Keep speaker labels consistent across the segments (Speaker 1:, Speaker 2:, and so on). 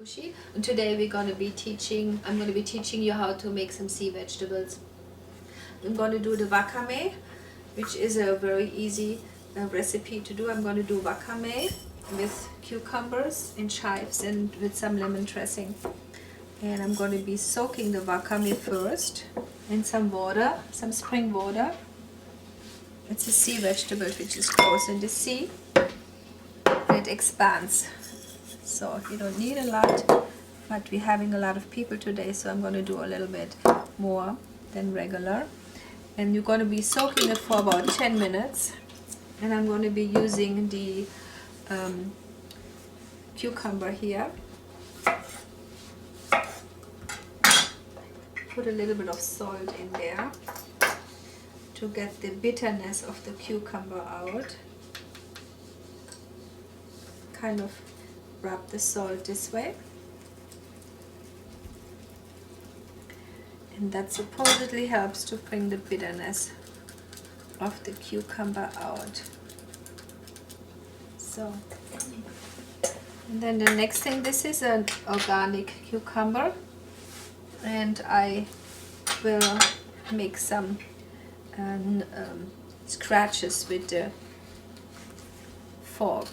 Speaker 1: Kushi, and today I'm going to be teaching you how to make some sea vegetables. I'm going to do the wakame, which is a very easy recipe to do. I'm going to do wakame with cucumbers in chives and with some lemon dressing. And I'm going to be soaking the wakame first in some water, some spring water. It's a sea vegetable which is grows in the sea. It expands. So you don't need a lot, but we're having a lot of people today, so I'm going to do a little bit more than regular. And you're going to be soaking it for about 10 minutes. And I'm going to be using the cucumber here. Put a little bit of salt in there to get the bitterness of the cucumber out. Kind of rub the salt this way, and that supposedly helps to bring the bitterness of the cucumber out. So, and then the next thing, this is an organic cucumber, and I will make some scratches with the fork,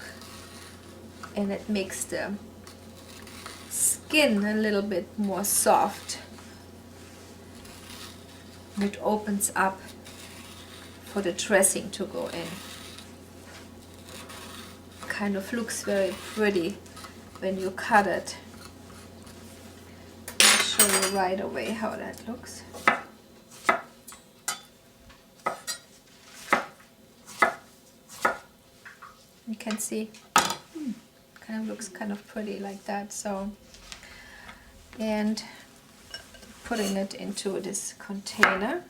Speaker 1: and it makes the skin a little bit more soft. It opens up for the dressing to go in. Kind of looks very pretty when you cut it. I'll show you right away how that looks. You can see kind of looks kind of pretty like that. So, and putting it into this container.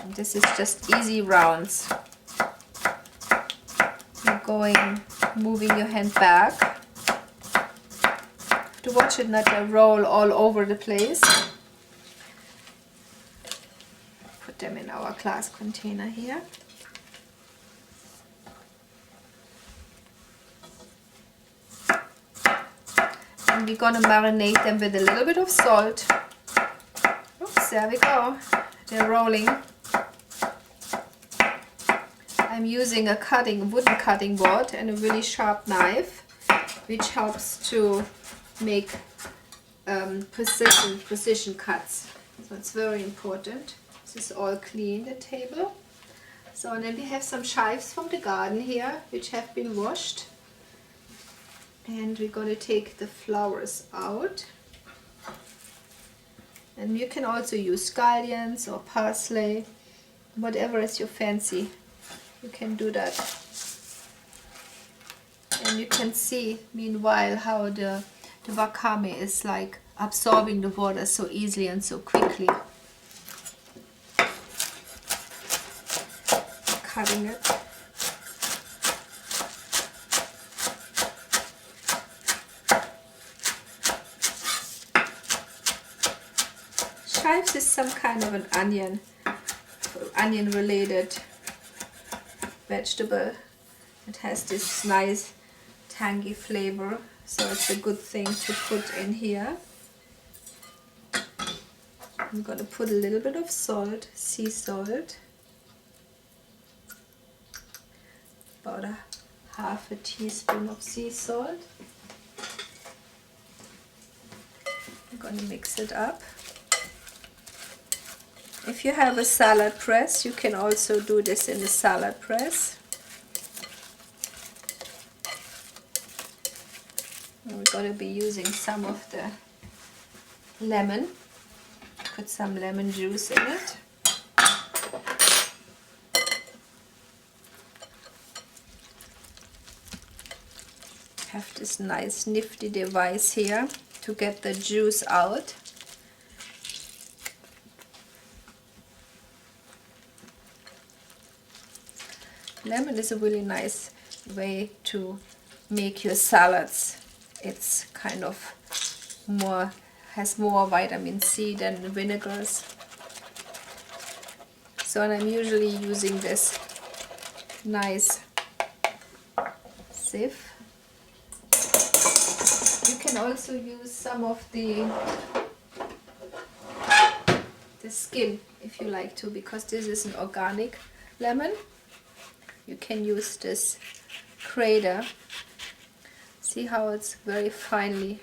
Speaker 1: And this is just easy rounds. You're going, moving your hand back to watch it not roll all over the place. Put them in our glass container here. And we're gonna marinate them with a little bit of salt. Oops, there we go. They're rolling. I'm using a wooden cutting board and a really sharp knife, which helps to make precision cuts. So it's very important. This is all clean, the table. So, and then we have some chives from the garden here, which have been washed. And we're going to take the flowers out. And you can also use scallions or parsley, whatever is your fancy. You can do that. And you can see, meanwhile, how the wakame is like absorbing the water so easily and so quickly. Cutting it. Chives is some kind of an onion related vegetable. It has this nice tangy flavor, so it's a good thing to put in here. I'm going to put a little bit of salt, sea salt, about half a teaspoon of sea salt. I'm going to mix it up. If you have a salad press, you can also do this in the salad press. And we're going to be using some of the lemon. Put some lemon juice in it. Have this nice nifty device here to get the juice out. Lemon is a really nice way to make your salads. It's kind of has more vitamin C than vinegars. So, and I'm usually using this nice sieve can also use some of the skin if you like to, because this is an organic lemon. You can use this crater. See how it's very finely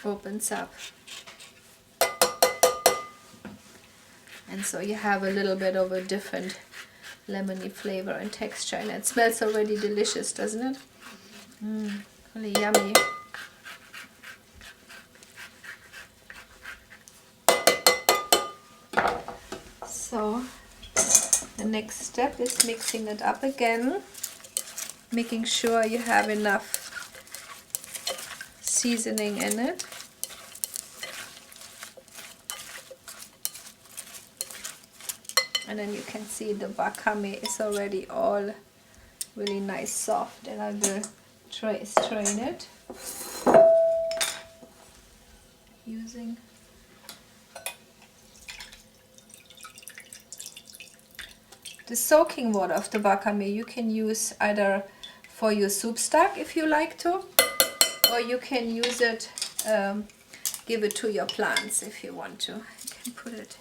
Speaker 1: opens up. And so you have a little bit of a different lemony flavor and texture, and it smells already delicious, doesn't it? Really yummy. So the next step is mixing it up again, making sure you have enough seasoning in it. And then you can see the wakame is already all really nice soft, and I will strain it using the soaking water of the wakame. You can use either for your soup stock if you like to, or you can use it, give it to your plants if you want to. You can put it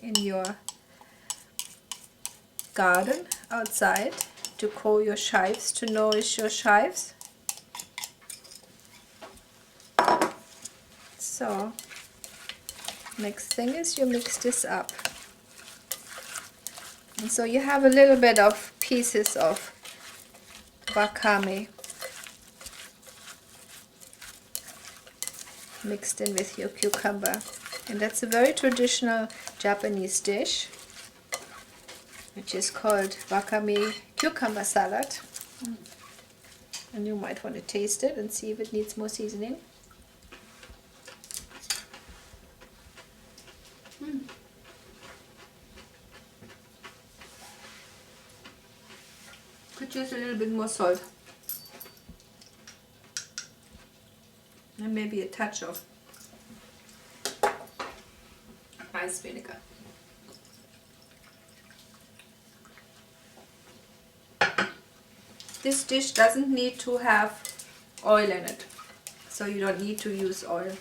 Speaker 1: in your garden outside to grow your chives, to nourish your chives. So next thing is you mix this up, and so you have a little bit of pieces of wakame mixed in with your cucumber. And that's a very traditional Japanese dish, which is called wakame cucumber salad. And you might want to taste it and see if it needs more seasoning. Could use a little bit more salt. And maybe a touch of ice vinegar. This dish doesn't need to have oil in it, so you don't need to use oil.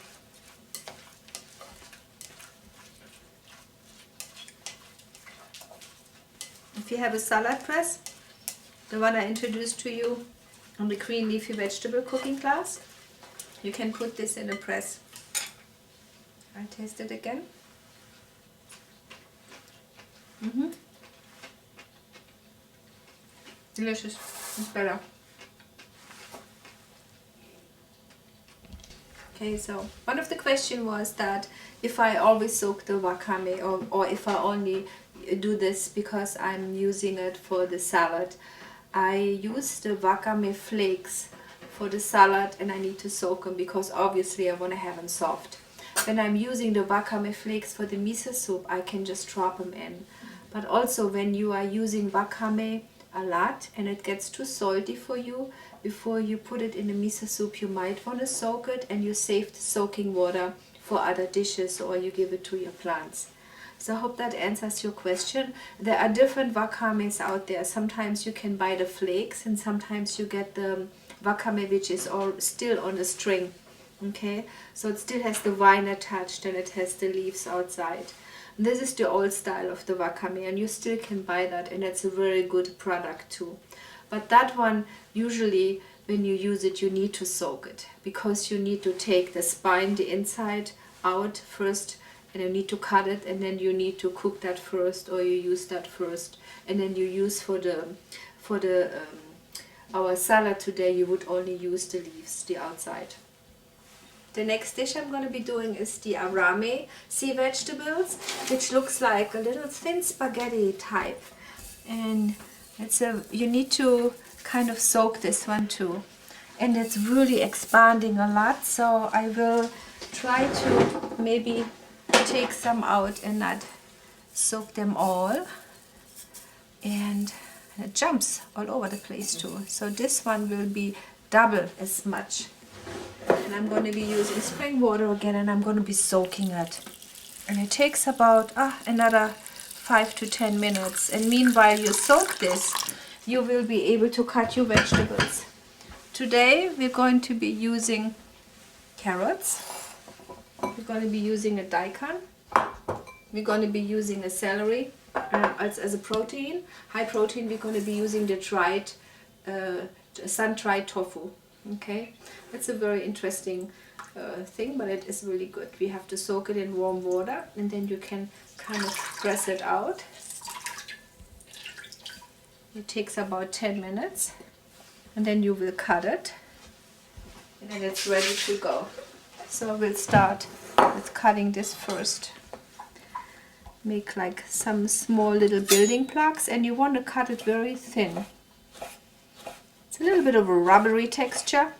Speaker 1: If you have a salad press, the one I introduced to you on the green leafy vegetable cooking class, you can put this in a press. I taste it again. Delicious. It's better. Okay, so one of the questions was that if I always soak the wakame, or if I only do this because I'm using it for the salad. I use the wakame flakes for the salad, and I need to soak them because obviously I want to have them soft. When I'm using the wakame flakes for the miso soup, I can just drop them in. But also when you are using wakame a lot and it gets too salty for you, before you put it in the miso soup, you might want to soak it, and you save the soaking water for other dishes, or you give it to your plants. So I hope that answers your question. There are different wakames out there. Sometimes you can buy the flakes, and sometimes you get the wakame which is all still on a string. Okay, so it still has the vine attached and it has the leaves outside. This is the old style of the wakame, and you still can buy that, and it's a very good product too. But that one, usually when you use it, you need to soak it, because you need to take the spine, the inside, out first, and you need to cut it, and then you need to cook that first, or you use that first, and then you use for our salad today, you would only use the leaves, the outside. The next dish I'm going to be doing is the arame sea vegetables, which looks like a little thin spaghetti type. And you need to kind of soak this one too. And it's really expanding a lot, so I will try to maybe take some out and not soak them all. And it jumps all over the place too. So this one will be double as much. And I'm going to be using spring water again, and I'm going to be soaking it. And it takes about another 5 to 10 minutes. And meanwhile you soak this, you will be able to cut your vegetables. Today we're going to be using carrots, we're going to be using a daikon, we're going to be using a celery as a protein. High protein, we're going to be using the dried, sun-dried tofu. Okay, it's a very interesting thing, but it is really good. We have to soak it in warm water, and then you can kind of press it out. It takes about 10 minutes, and then you will cut it, and then it's ready to go. So we'll start with cutting this first. Make like some small little building blocks, and you want to cut it very thin. It's a little bit of a rubbery texture.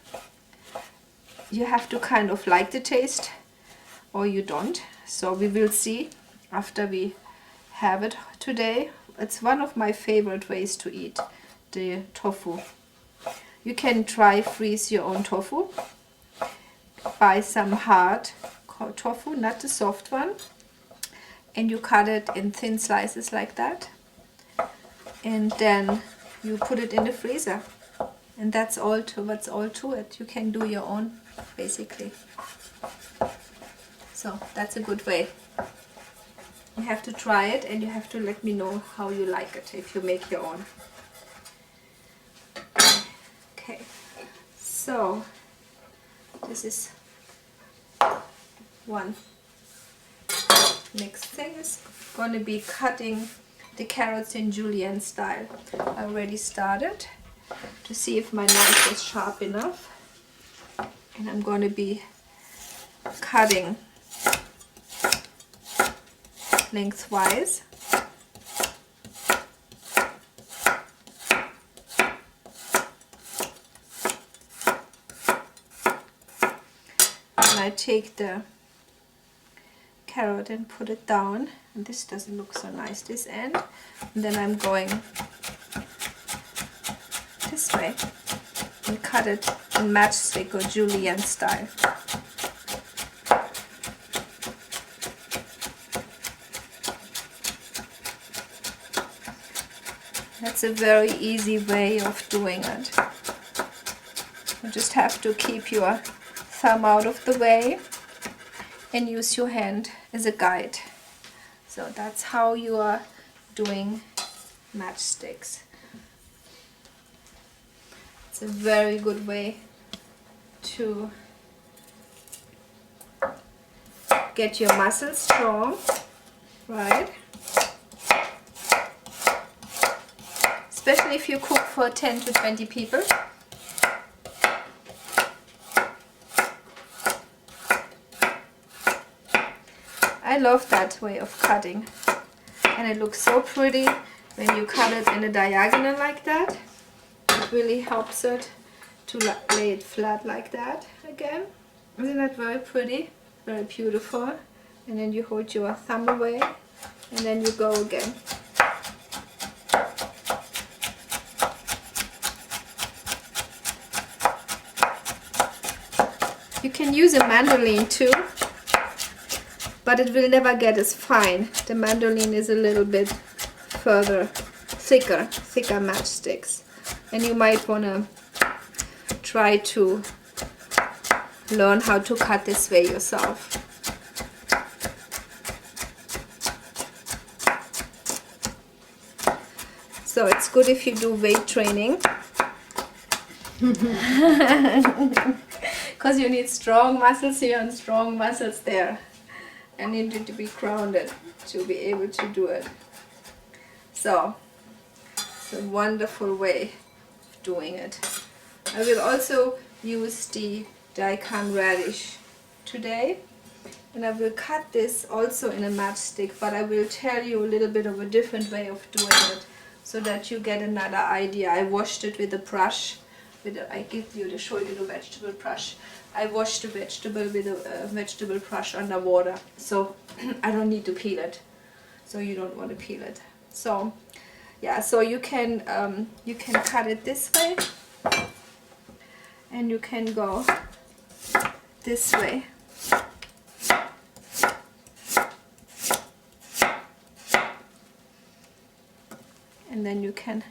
Speaker 1: You have to kind of like the taste, or you don't. So we will see after we have it today. It's one of my favorite ways to eat the tofu. You can try freeze your own tofu. Buy some hard tofu, not the soft one, and you cut it in thin slices like that, and then you put it in the freezer, and that's all what's all to it. You can do your own basically. So that's a good way. You have to try it, and you have to let me know how you like it if you make your own. Okay, so this is one. Next thing is going to be cutting the carrots in julienne style. I already started to see if my knife is sharp enough, and I'm going to be cutting lengthwise. And I take the carrot and put it down, and this doesn't look so nice, this end, and then I'm going this way and cut it in matchstick or julienne style. That's a very easy way of doing it. You just have to keep your thumb out of the way and use your hand as a guide. So that's how you are doing matchsticks. It's a very good way to get your muscles strong, right? Especially if you cook for 10 to 20 people. I love that way of cutting, and it looks so pretty when you cut it in a diagonal like that. It really helps it to lay it flat like that again. Isn't that very pretty? Very beautiful. And then you hold your thumb away, and then you go again. You can use a mandolin too, but it will never get as fine. The mandolin is a little bit thicker matchsticks, and you might want to try to learn how to cut this way yourself. So it's good if you do weight training, because you need strong muscles here and strong muscles there, and you need to be grounded to be able to do it. So it's a wonderful way of doing it. I will also use the daikon radish today, and I will cut this also in a matchstick, but I will tell you a little bit of a different way of doing it so that you get another idea. I washed it with a brush. I show you the vegetable brush. I washed the vegetable with a vegetable brush underwater, so I don't need to peel it. So you don't want to peel it. So yeah, so you can cut it this way, and you can go this way. And then you can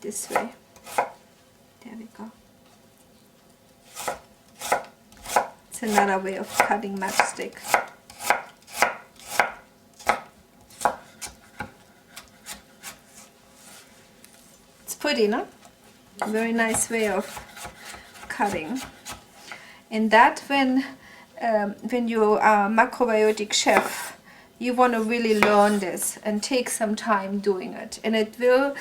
Speaker 1: this way. There we go. It's another way of cutting matchstick. It's pretty, no? Very nice way of cutting. And that when you are a macrobiotic chef, you want to really learn this and take some time doing it. And it will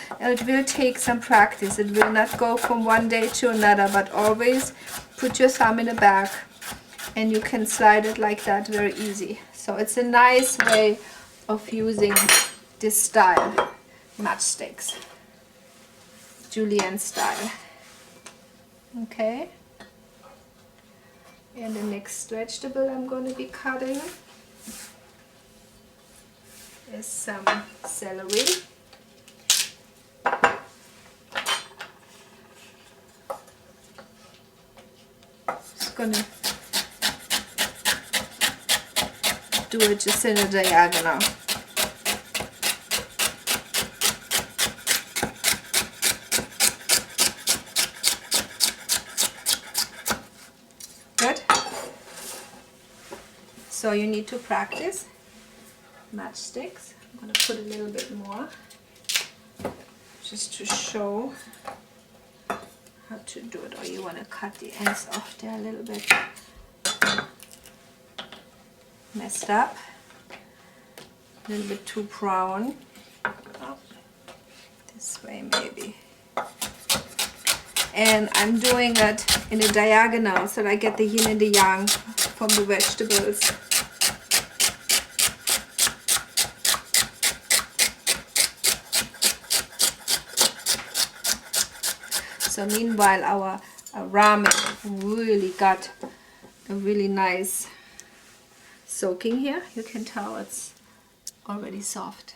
Speaker 1: take some practice. It will not go from one day to another, but always put your thumb in the back and you can slide it like that very easy. So it's a nice way of using this style, matchsticks, julienne style. Okay. And the next vegetable I'm going to be cutting is some celery. Just going to do it just in a diagonal. Good. So you need to practice matchsticks. I'm going to put a little bit more just to show how to do it. Or you want to cut the ends off there a little bit. Messed up. A little bit too brown. Oh, this way maybe. And I'm doing it in a diagonal so that I get the yin and the yang from the vegetables. So meanwhile our ramen really got a really nice soaking here. You can tell it's already soft.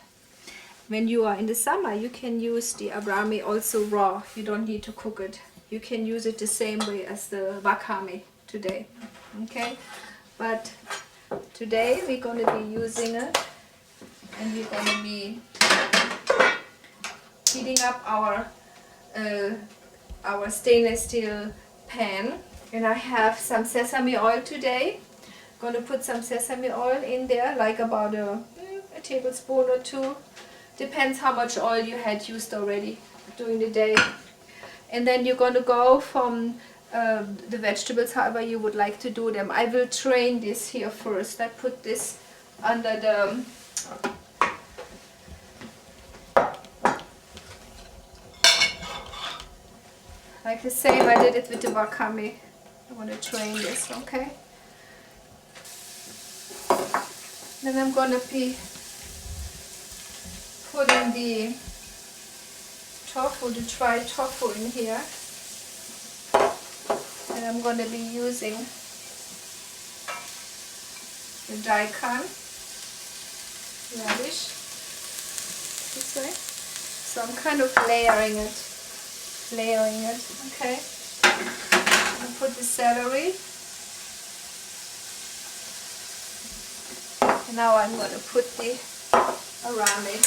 Speaker 1: When you are in the summer, you can use the arame also raw. You don't need to cook it. You can use it the same way as the wakame today. Okay, but today we're going to be using it, and we're going to be heating up our stainless steel pan. And I have some sesame oil today. Going to put some sesame oil in there, like about a tablespoon or two. Depends how much oil you had used already during the day. And then you're going to go from the vegetables however you would like to do them. I will drain this here first. I put this under the like the same I did it with the wakame. I want to drain this, okay? Then I'm going to be putting the tofu, the dried tofu in here. And I'm going to be using the daikon radish this way. So I'm kind of layering it, okay? And put the celery. And now I'm going to put the arame.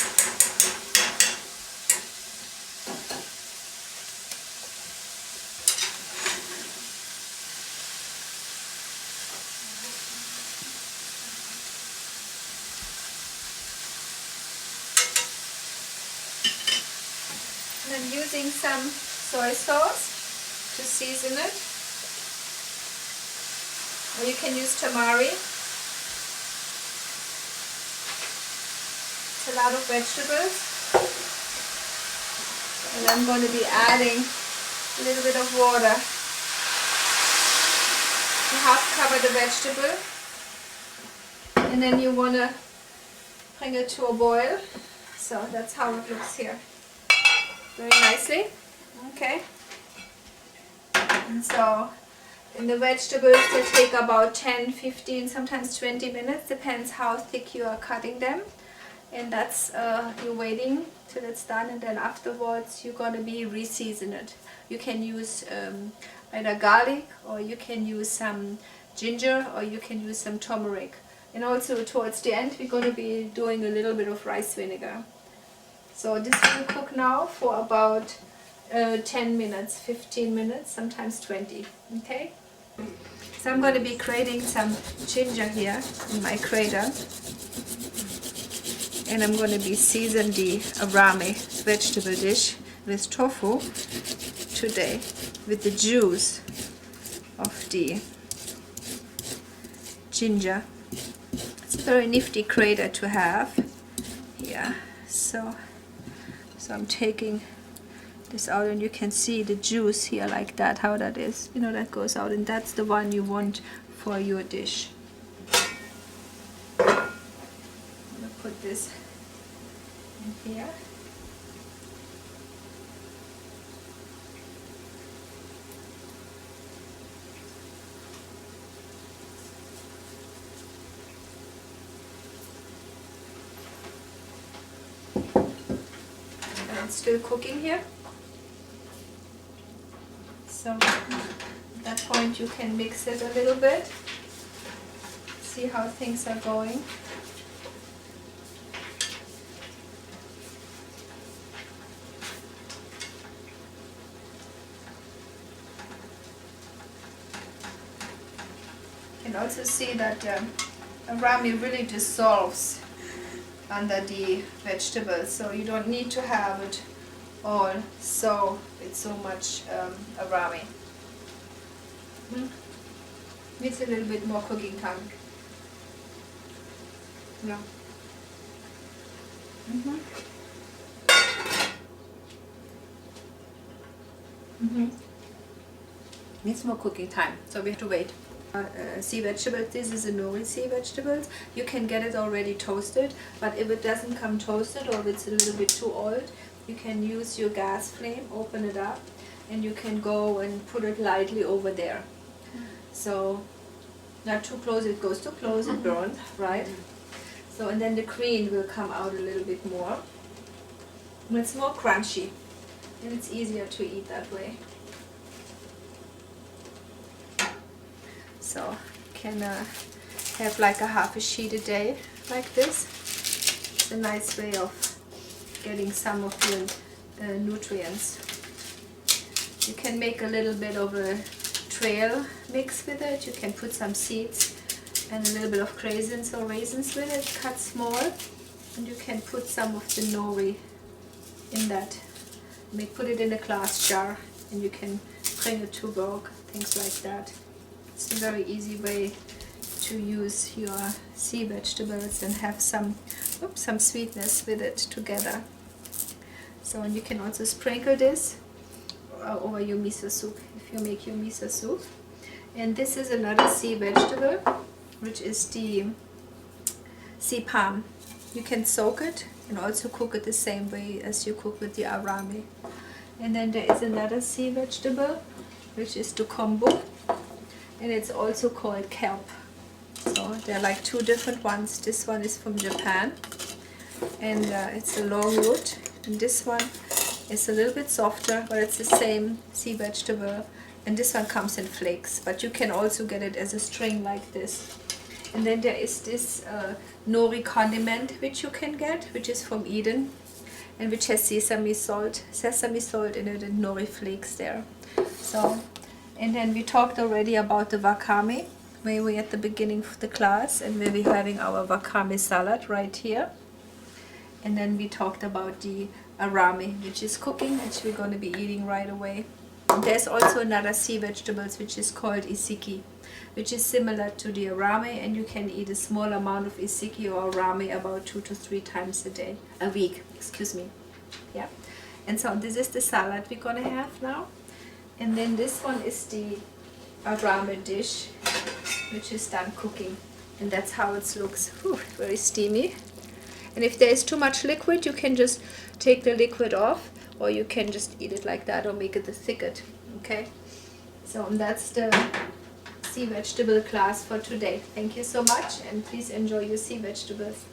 Speaker 1: And I'm using some soy sauce to season it. Or you can use tamari. It's a lot of vegetables. And I'm going to be adding a little bit of water to half cover the vegetable. And then you want to bring it to a boil. So that's how it looks here. Very nicely. Okay. And so in the vegetables they take about 10, 15, sometimes 20 minutes, depends how thick you are cutting them. And that's you're waiting till it's done, and then afterwards you're going to be re-season it. You can use either garlic, or you can use some ginger, or you can use some turmeric. And also towards the end we're going to be doing a little bit of rice vinegar. So this will cook now for about 10 minutes, 15 minutes, sometimes 20. Okay? So I'm going to be grating some ginger here in my grater. And I'm going to be season the arame vegetable dish with tofu today with the juice of the ginger. It's a very nifty grater to have. Yeah, so I'm taking this out, and you can see the juice here like that, how that is, you know, that goes out, and that's the one you want for your dish. I'm gonna put this in here. And it's still cooking here. So at that point you can mix it a little bit, see how things are going. You can also see that arame really dissolves under the vegetables, so you don't need to have it all so with so much arame. Needs a little bit more cooking time. Yeah. Needs more cooking time, so we have to wait. Sea vegetables, this is a nori sea vegetables. You can get it already toasted, but if it doesn't come toasted or if it's a little bit too old, you can use your gas flame, open it up, and you can go and put it lightly over there. So not too close, it goes too close, it burns, right? So, and then the green will come out a little bit more. And it's more crunchy, and it's easier to eat that way. So you can have like a half a sheet a day like this. It's a nice way of getting some of the nutrients. You can make a little bit of a trail mix with it. You can put some seeds and a little bit of craisins or raisins with it, cut small, and you can put some of the nori in that. Put it in a glass jar and you can bring it to work, things like that. It's a very easy way to use your sea vegetables and have some sweetness with it together. So, and you can also sprinkle this over your miso soup if you make your miso soup. And this is another sea vegetable, which is the sea palm. You can soak it and also cook it the same way as you cook with the arame. And then there is another sea vegetable, which is the kombu. And it's also called kelp. So there are like two different ones. This one is from Japan, and it's a long root, and this one is a little bit softer, but it's the same sea vegetable, and this one comes in flakes, but you can also get it as a string like this. And then there is this nori condiment which you can get, which is from Eden, and which has sesame salt in it, and nori flakes there. So, and then we talked already about the wakame, where we at the beginning of the class, and where we're having our wakame salad right here. And then we talked about the arame, which is cooking, which we're going to be eating right away. And there's also another sea vegetables which is called isiki, which is similar to the arame, and you can eat a small amount of isiki or arame about 2 to 3 times a week, excuse me. Yeah. And so this is the salad we're going to have now. And then this one is the arame dish, which is done cooking, and that's how it looks. Whew, very steamy. And if there is too much liquid, you can just take the liquid off, or you can just eat it like that, or make it a thicket. Okay, so that's the sea vegetable class for today. Thank you so much, and please enjoy your sea vegetables.